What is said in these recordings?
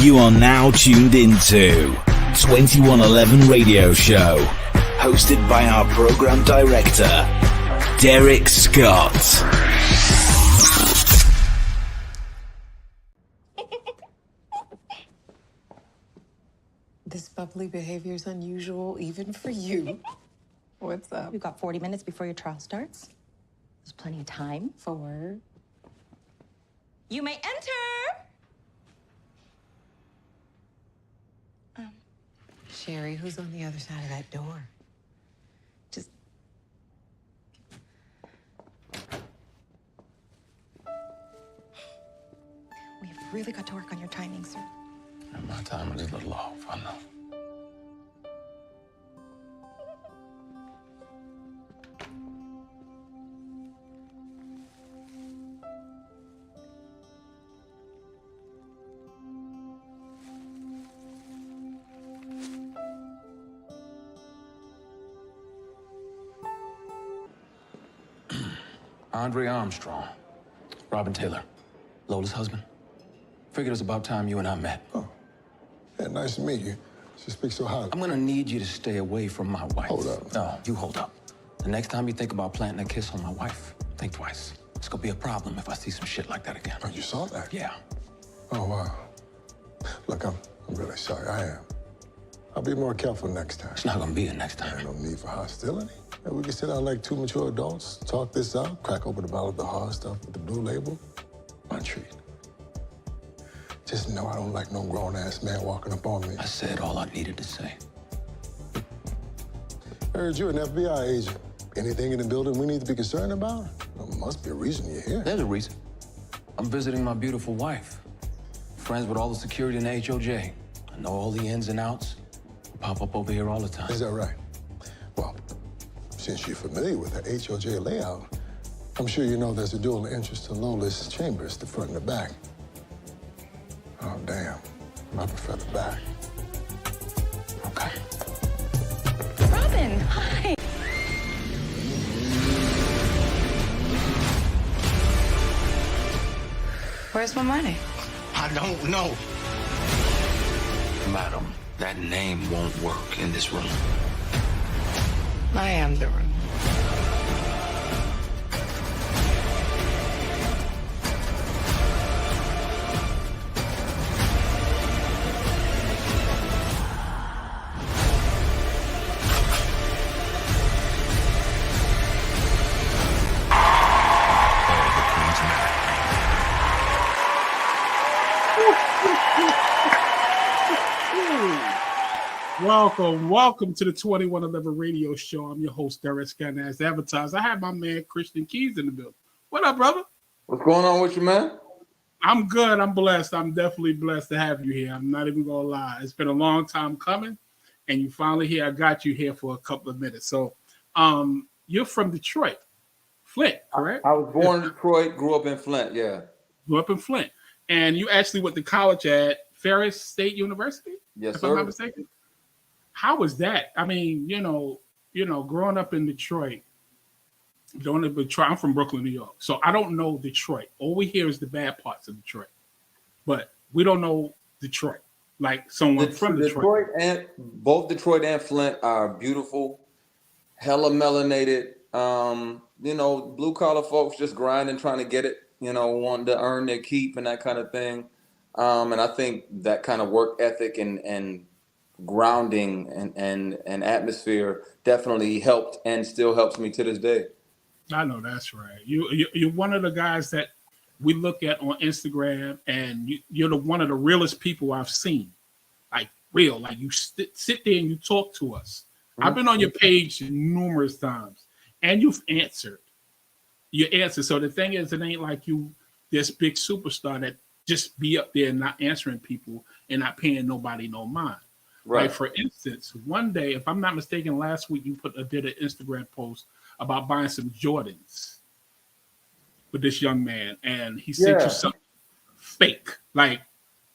You are now tuned into 2111 Radio Show, hosted by our program director, Derrick Scott. This bubbly behavior is unusual even for you. What's up? We've got 40 minutes before your trial starts. There's plenty of time. For You may enter! Sherry, who's on the other side of that door? Just... We've really got to work on your timing, sir. My time is a little off, I know. Andre Armstrong, Robin Taylor, Lola's husband. Figured it was about time you and I met. Oh, yeah, nice to meet you. She speaks so highly. I'm gonna need you to stay away from my wife. Hold up. No, you hold up. The next time you think about planting a kiss on my wife, think twice. It's gonna be a problem if I see some shit like that again. Oh, you saw that? Yeah. Oh, wow. Look, I'm really sorry. I am. I'll be more careful next time. It's not gonna be a next time. There's no need for hostility. And we can sit down like two mature adults, talk this out, crack open a bottle of the hard stuff with the blue label. My treat. Just know I don't like no grown-ass man walking up on me. I said all I needed to say. I heard you're an FBI agent. Anything in the building we need to be concerned about? There must be a reason you're here. There's a reason. I'm visiting my beautiful wife. Friends with all the security in the HOJ. I know all the ins and outs. Pop up over here all the time. Is that right? Well, since you're familiar with the HOJ layout, I'm sure you know there's a dual entrance to Lola's chambers, the front and the back. Oh, damn. I prefer the back. Okay. Robin, hi! Where's my money? I don't know. Madam, that name won't work in this room. I am the room. Welcome to the 2111 Radio Show. I'm your host, Derrick Scott, as advertised. I have my man, Christian Keys, in the building. What up, brother? What's going on with you, man? I'm good. I'm blessed. I'm definitely blessed to have you here. I'm not even going to lie. It's been a long time coming, and you finally here. I got you here for a couple of minutes. So you're from Detroit, Flint, correct? I was born in Detroit, grew up in Flint, yeah. Grew up in Flint. And you actually went to college at Ferris State University? Yes, if sir. I'm not mistaken. How was that? I mean, you know, growing up in Detroit, I'm from Brooklyn, New York, so I don't know Detroit. All we hear is the bad parts of Detroit, but we don't know Detroit like someone from Detroit. Both Detroit and Flint are beautiful, hella melanated. Blue collar folks just grinding, trying to get it. Wanting to earn their keep and that kind of thing. And I think that kind of work ethic and grounding and atmosphere definitely helped and still helps me to this day. I know that's right. You're one of the guys that we look at on Instagram, and you're one of the realest people I've seen. Like real, like you sit there and you talk to us. Mm-hmm. I've been on your page numerous times, and you've answered. You answer. So the thing is, it ain't like you this big superstar that just be up there and not answering people and not paying nobody no mind. Right. Like, for instance, one day, if I'm not mistaken, last week you did an Instagram post about buying some Jordans with this young man, and he sent you something fake. Like,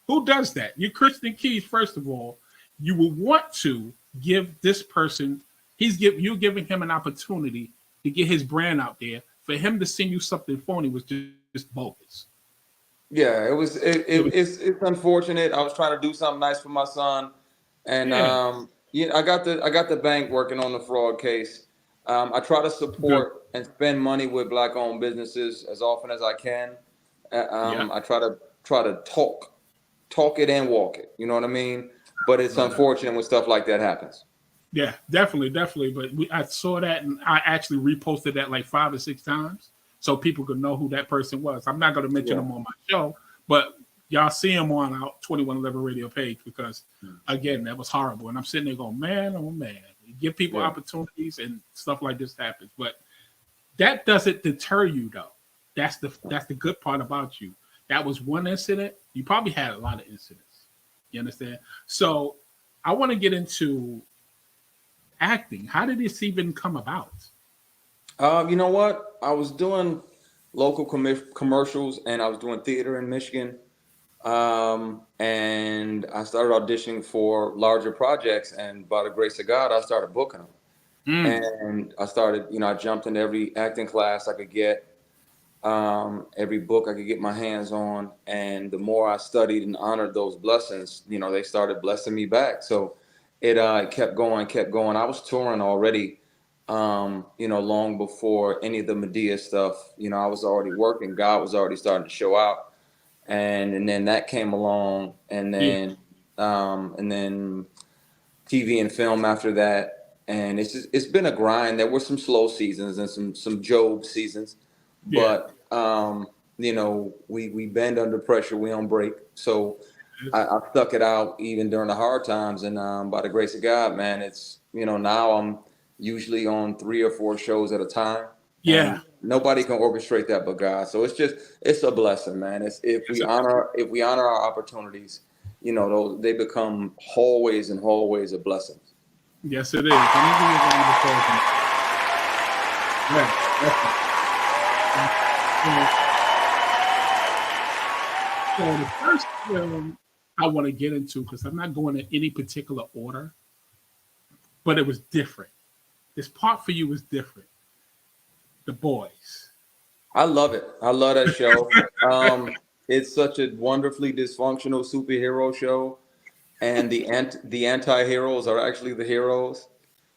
who does that? You're Christian Keys, first of all. You will want to give this person, you're giving him an opportunity to get his brand out there. For him to send you something phony was just bogus. Yeah, it's unfortunate. I was trying to do something nice for my son, and Yeah, I got the bank working on the fraud case. I try to good. support and spend money with black-owned businesses as often as I can. Yeah, I try to talk it and walk it. You know what I mean? But it's no doubt. unfortunate when stuff like that happens. Yeah, definitely, definitely. But I saw that and I actually reposted that like 5 or 6 times so people could know who that person was. I'm not going to mention Yeah, them on my show, but y'all see him on our 2111 radio page because, again, that was horrible. And I'm sitting there going, man, oh man, give people yeah, opportunities and stuff like this happens. But that doesn't deter you, though. That's the good part about you. That was one incident. You probably had a lot of incidents. You understand? So I want to get into acting. How did this even come about? You know what? I was doing local commercials, and I was doing theater in Michigan. And I started auditioning for larger projects, and by the grace of God, I started booking them. Mm, And I started, I jumped into every acting class I could get, every book I could get my hands on. And the more I studied and honored those blessings, they started blessing me back. So it kept going, kept going. I was touring already, long before any of the Medea stuff. I was already working. God was already starting to show out. And then that came along, yeah, and then TV and film after that, and it's been a grind. There were some slow seasons and some Job seasons, yeah. but we bend under pressure, we don't break. So It's- I stuck it out even during the hard times, and by the grace of God, man, it's now I'm usually on 3 or 4 shows at a time, yeah. and nobody can orchestrate that but God. So it's a blessing, man. It's It's a, if we honor our opportunities, those they become hallways and hallways of blessings. yes, it is. Let me give you a round of applause. Yeah, definitely. So the first film I want to get into, because I'm not going in any particular order, but it was different. This part for you was different. The Boys. I love it. I love that show. It's such a wonderfully dysfunctional superhero show, and the anti-heroes are actually the heroes.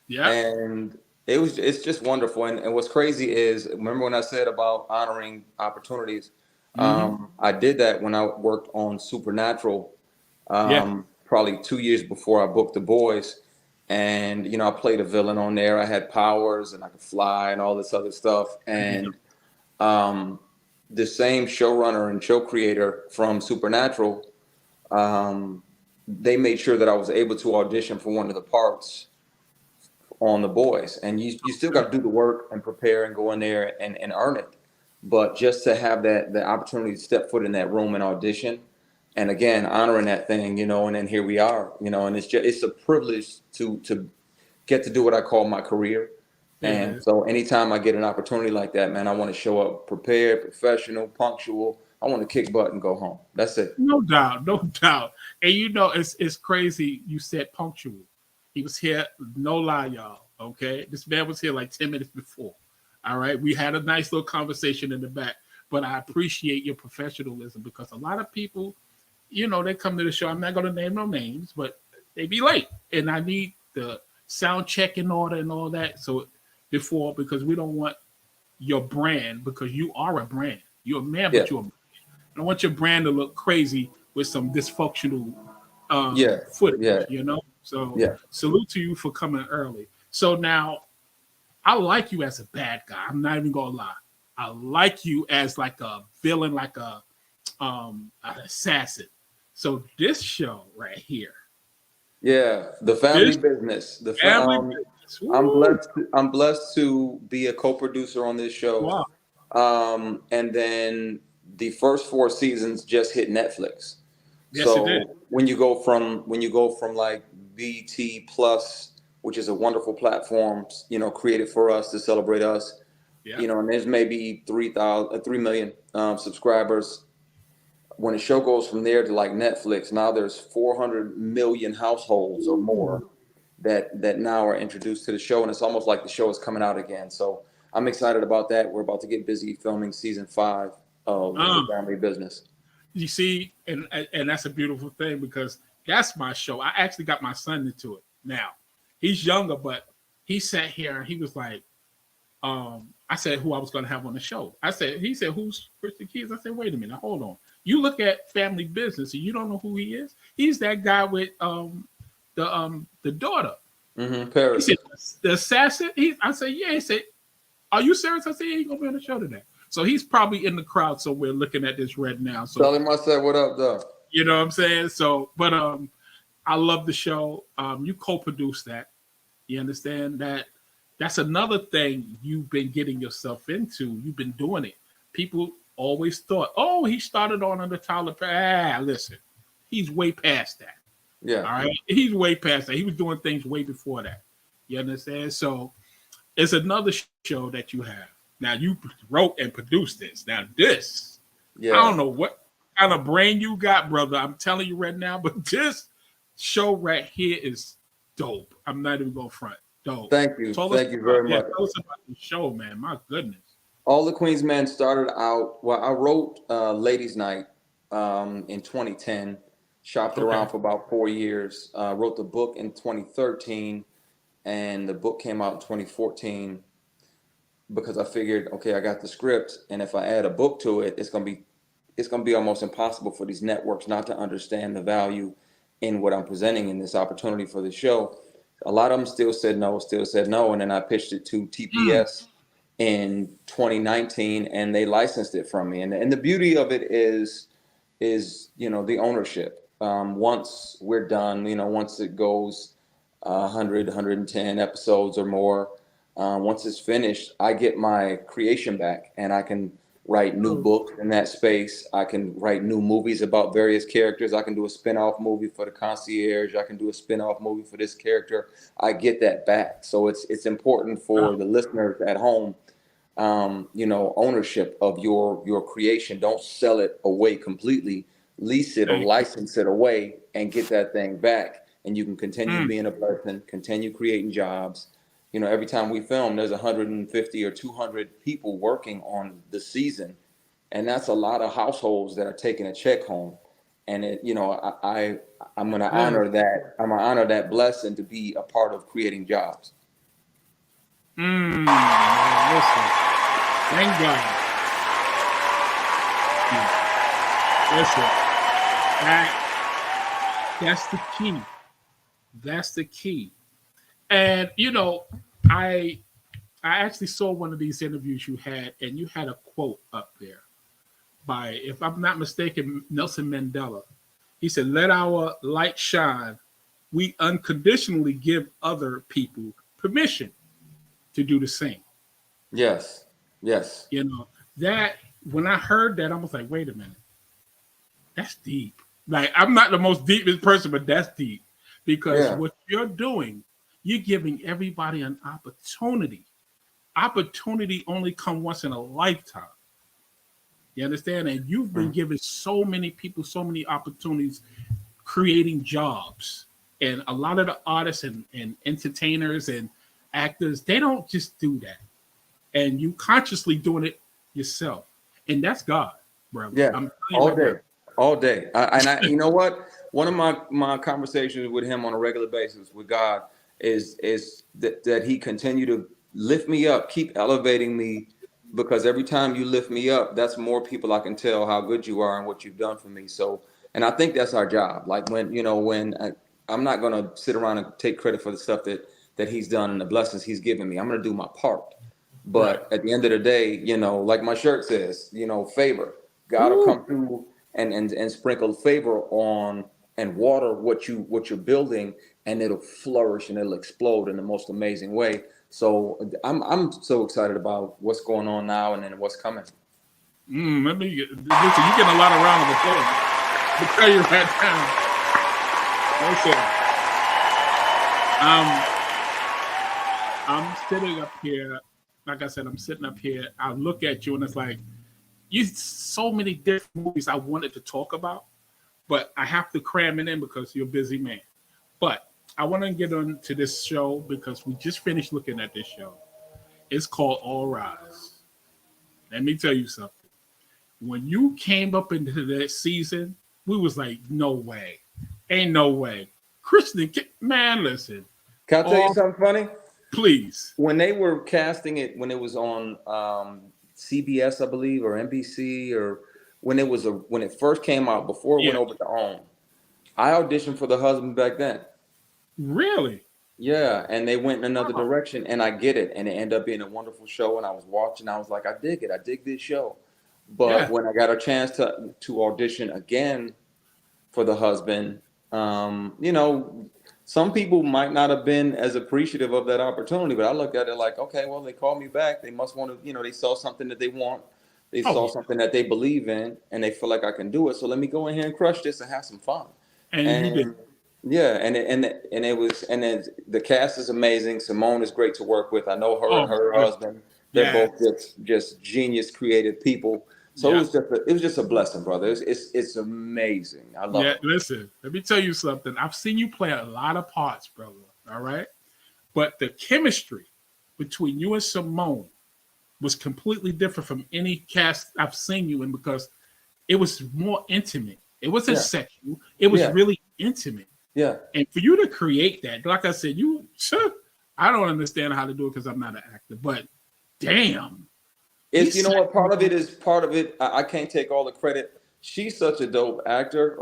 Yep. And it's just wonderful. And what's crazy is, remember when I said about honoring opportunities? Mm-hmm. I did that when I worked on Supernatural, Yeah. probably 2 years before I booked The Boys. And I played a villain on there. I had powers and I could fly and all this other stuff. Yeah. And um, the same showrunner and show creator from Supernatural, they made sure that I was able to audition for one of the parts on The Boys. And you still got to do the work and prepare and go in there and earn it. But just to have the opportunity to step foot in that room and audition, and again honoring that thing, and then here we are, and it's a privilege to get to do what I call my career. It And is. so anytime I get an opportunity like that, man, I want to show up prepared, professional, punctual. I want to kick butt and go home. That's it. No doubt, no doubt. And it's crazy. You said punctual. He was here, no lie, y'all. Okay, this man was here like 10 minutes before. All right, we had a nice little conversation in the back, but I appreciate your professionalism because a lot of people, they come to the show. I'm not going to name no names, but they be late, and I need the sound check in order and all that. So because we don't want your brand, because you are a brand. You're a man, Yeah, but you're a I don't want your brand to look crazy with some dysfunctional yeah, footage, yeah, So yeah. salute to you for coming early. So now I like you as a bad guy. I'm not even gonna lie. I like you as like a villain, like an assassin. So this show right here, Yeah, the family this business. family business. I'm Woo! blessed. I'm blessed to be a co-producer on this show. Wow. And then the first 4 seasons just hit Netflix. Yes, it did. So when you go from like BT Plus, which is a wonderful platform, created for us to celebrate us, Yeah. and there's maybe 3 million subscribers. When the show goes from there to like Netflix, now there's 400 million households or more that now are introduced to the show, and it's almost like the show is coming out again. So I'm excited about that. We're about to get busy filming season 5 of the Um, family business. You see, and that's a beautiful thing because that's my show. I actually got my son into it now. He's younger, but he sat here and he was like, I said who I was going to have on the show. He said, who's Christian Keys? I said, wait a minute, hold on. You look at Family Business and you don't know who he is? He's that guy with the daughter. Paris. He said, the assassin? I said, yeah. He said, are you serious? I said, yeah, he's going to be on the show today. So he's probably in the crowd somewhere looking at this right now. So tell him I said, what up, though? You know what I'm saying? So, but I love the show. You co-produced that. You understand that? That's another thing you've been getting yourself into. You've been doing it. People always thought, oh, he started on under Tyler Perry. Listen, he's way past that. Yeah. All right. He's way past that. He was doing things way before that. You understand? So it's another show that you have. Now you wrote and produced this. Now this, I don't know what kind of brain you got, brother. I'm telling you right now, but this show right here is dope. I'm not even going to front. Dope. Thank you. Thank you very much. Tell us about the show, man. My goodness. All the Queens Men started out, well, I wrote Ladies Night in 2010, shopped it around for about 4 years, wrote the book in 2013, and the book came out in 2014 because I figured, okay, I got the script, and if I add a book to it, it's gonna be almost impossible for these networks not to understand the value in what I'm presenting in this opportunity for the show. A lot of them still said no, and then I pitched it to TPS in 2019, and they licensed it from me. And the beauty of it is the ownership. Once we're done, once it goes 100, 110 episodes or more, once it's finished, I get my creation back, and I can write new books in that space. I can write new movies about various characters. I can do a spin-off movie for the concierge. I can do a spin-off movie for this character. I get that back. So it's important for the listeners at home, ownership of your creation. Don't sell it away completely. Lease it or license it away and get that thing back. And you can continue being a person, continue creating jobs. Every time we film, there's 150 or 200 people working on the season. And that's a lot of households that are taking a check home. And I'm going to honor that. I'm going to honor that blessing to be a part of creating jobs. Listen, thank God. Listen, that's the key. That's the key. And, I actually saw one of these interviews you had, and you had a quote up there by, if I'm not mistaken, Nelson Mandela. He said, "Let our light shine. We unconditionally give other people permission to do the same." Yes. Yes. That when I heard that, I was like, wait a minute. That's deep. Like, I'm not the most deepest person, but that's deep. Because what you're doing, you're giving everybody an opportunity. Opportunity only come once in a lifetime. You understand? And you've been giving so many people so many opportunities, creating jobs. And a lot of the artists and entertainers and actors, they don't just do that. And you consciously doing it yourself. And that's God, bro. Yeah, all day. I you know what? One of my conversations with him on a regular basis with God is that he continue to lift me up, keep elevating me, because every time you lift me up, that's more people I can tell how good you are and what you've done for me. So, and I think that's our job. Like when I'm not going to sit around and take credit for the stuff that he's done and the blessings he's given me. I'm going to do my part. But at the end of the day, like my shirt says, favor. God will come through and sprinkle favor on and water what you're building, and it'll flourish and it'll explode in the most amazing way. So I'm so excited about what's going on now and then what's coming. Listen, you're getting a lot of round of applause. I'll tell you right now. Listen, I'm sitting up here. Like I said, I'm sitting up here. I look at you and it's like, so many different movies I wanted to talk about, but I have to cram it in because you're a busy man. But I want to get on to this show because we just finished looking at this show. It's called All Rise. Let me tell you something. when you came up into that season, we was like, no way. Ain't no way. Christian, man, listen. Can I tell you something funny? Please. When they were casting it, when it was on CBS, I believe, or NBC, or when it first came out, before it went over to OWN, I auditioned for the husband back then. Really? Yeah, and they went in another direction, and I get it, and it ended up being a wonderful show. And I was watching, I was like, I dig it, I dig this show. But when I got a chance to audition again for the husband, you know, some people might not have been as appreciative of that opportunity, but I looked at it like, okay, well, they called me back. They must want to, you know, they saw something that they want. They saw something that they believe in, and they feel like I can do it. So let me go in here and crush this and have some fun. And you did. Yeah, and the cast is amazing. Simone is great to work with. I know her and her husband. They're both just genius, creative people. So it was just a blessing, brother. It's amazing. I love it. Listen, let me tell you something. I've seen you play a lot of parts, brother. All right, but the chemistry between you and Simone was completely different from any cast I've seen you in, because it was more intimate. It wasn't sexual. It was really intimate. Yeah. And for you to create that, like I said, I don't understand how to do it because I'm not an actor, but damn. It's, you know what, part of it, I can't take all the credit. She's such a dope actress,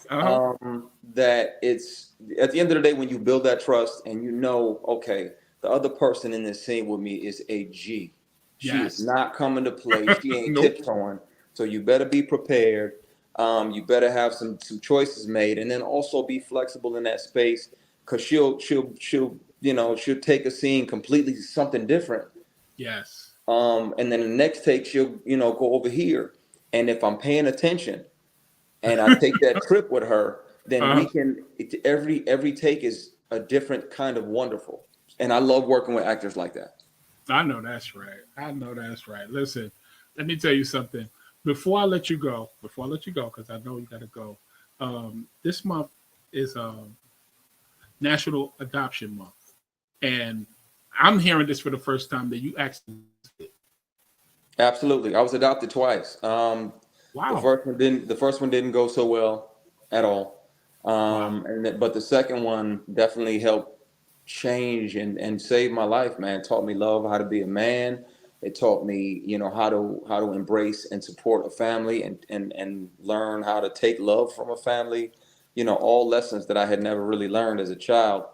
that it's, at the end of the day, when you build that trust and you know, okay, the other person in this scene with me is a G. She is not coming to play. She ain't tiptoeing. So you better be prepared. You better have some choices made, and then also be flexible in that space, because she'll take a scene completely something different. Yes. And then the next take she'll go over here, and if I'm paying attention, and I take that trip with her, then we can. Every take is a different kind of wonderful, and I love working with actors like that. I know that's right. Listen, let me tell you something. Before I let you go, because I know you got to go, this month is National Adoption Month. And I'm hearing this for the first time that you actually did. Absolutely. I was adopted twice. Wow. The first one didn't go so well at all. But the second one definitely helped change and save my life, man. It taught me love, how to be a man. It taught me, how to embrace and support a family, and learn how to take love from a family. All lessons that I had never really learned as a child.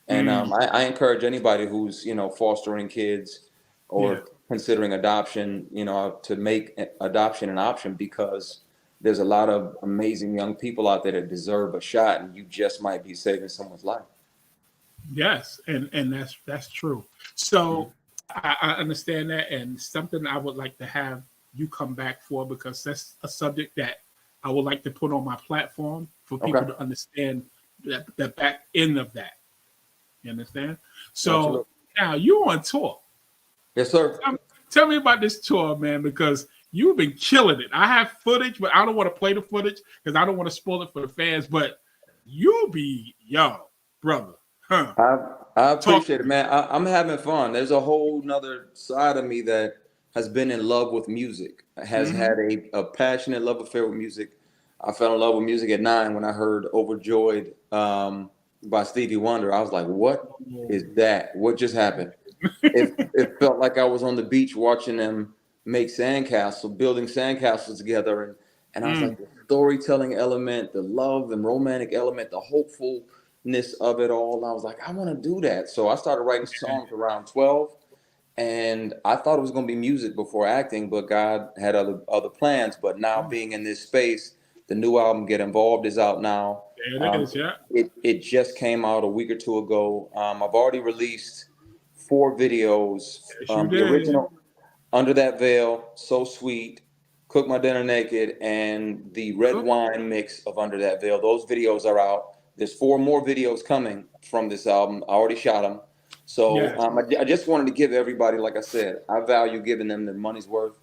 And I encourage anybody who's fostering kids or considering adoption, to make adoption an option, because there's a lot of amazing young people out there that deserve a shot, and you just might be saving someone's life. Yes, and that's true. So I understand that, and something I would like to have you come back for, because that's a subject that I would like to put on my platform for people to understand the back end of that. You understand? So Absolutely. Now you're on tour. Yes, sir. Tell me about this tour, man, because you've been killing it. I have footage, but I don't want to play the footage because I don't want to spoil it for the fans. But you'll be, brother. Huh. I appreciate it, man. I'm having fun. There's a whole nother side of me that has been in love with music, has had a passionate love affair with music. I fell in love with music at 9 when I heard Overjoyed by Stevie Wonder. I was like, what is that? What just happened? It felt like I was on the beach watching them make building sandcastles together. And I was like, the storytelling element, the love and romantic element, the hopefulness of it all. I was like, I want to do that. So I started writing songs around 12, and I thought it was going to be music before acting, but God had other plans. But now being in this space, the new album Get Involved is out now. There it is, yeah. It just came out a week or two ago. I've already released 4 videos. The original, Under That Veil, So Sweet, Cook My Dinner Naked, and the Red Wine mix of Under That Veil. Those videos are out. There's 4 more videos coming from this album. I already shot them. So I just wanted to give everybody, like I said, I value giving them their money's worth.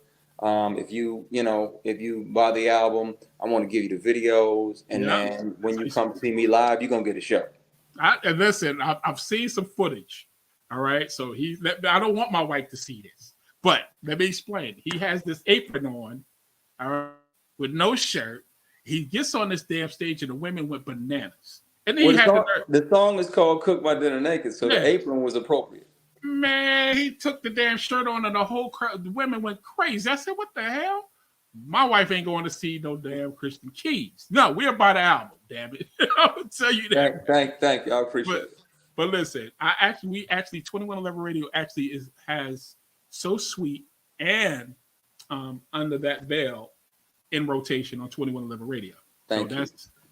If you buy the album, I want to give you the videos, and then when you come see me live, you're gonna get a show. Listen, I've seen some footage. All right, so I don't want my wife to see this, But let me explain. He has this apron on, with no shirt. He gets on this damn stage, and the women went bananas. And then the song is called "Cook My Dinner Naked," so the apron was appropriate. Man, he took the damn shirt on, and the whole crowd, the women went crazy. I said, "What the hell? My wife ain't going to see no damn Christian Keys. No, we're by the album. Damn it, I'll tell you that." Thank you. I appreciate it. But listen, we actually 2111 Radio actually has So Sweet and Under That Veil in rotation on 2111 Radio. Thank you.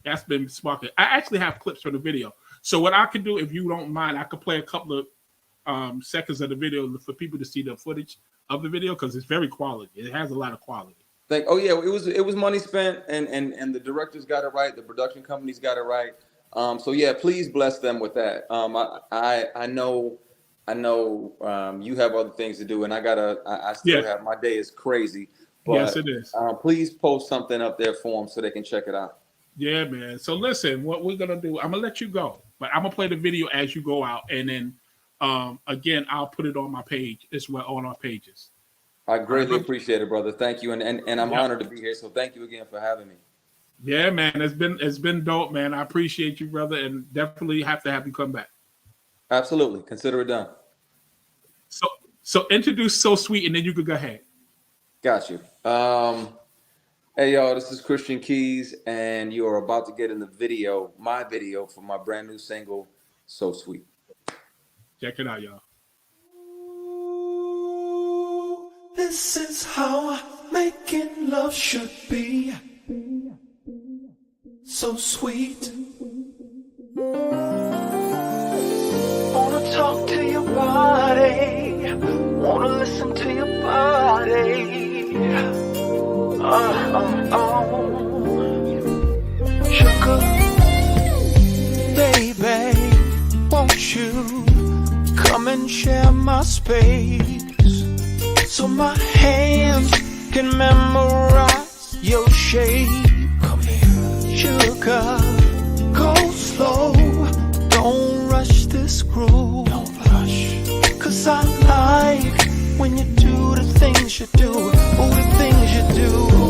That's been sparking. I actually have clips from the video. So what I could do, if you don't mind, I could play a couple of seconds of the video for people to see the footage of the video because it's very quality. It has a lot of quality. It was money spent, and the directors got it right. The production companies got it right. So yeah, please bless them with that. I know you have other things to do, and I still have, my day is crazy. But, yes, it is. Please post something up there for them so they can check it out. Yeah, man. So listen, what we're gonna do, I'm gonna let you go, but I'm gonna play the video as you go out, and then again, I'll put it on my page as well, on our pages. I greatly appreciate it, brother. Thank you, and I'm honored to be here. So thank you again for having me. Yeah, man, it's been dope, man. I appreciate you, brother, and definitely have to have you come back. Absolutely, consider it done. So introduce So Sweet, and then you could go ahead. Got you. Hey y'all, this is Christian Keys, and you are about to get in the video, my video for my brand new single, So Sweet. Check it out, y'all. This is how making love should be. So sweet. Wanna talk to your body. Wanna listen to your body. Sugar, baby, won't you come and share my space so my hands can memorize your shape? Come here, sugar, go slow, don't rush this groove. Don't rush, 'cause I like when you do the things you do, the things you do.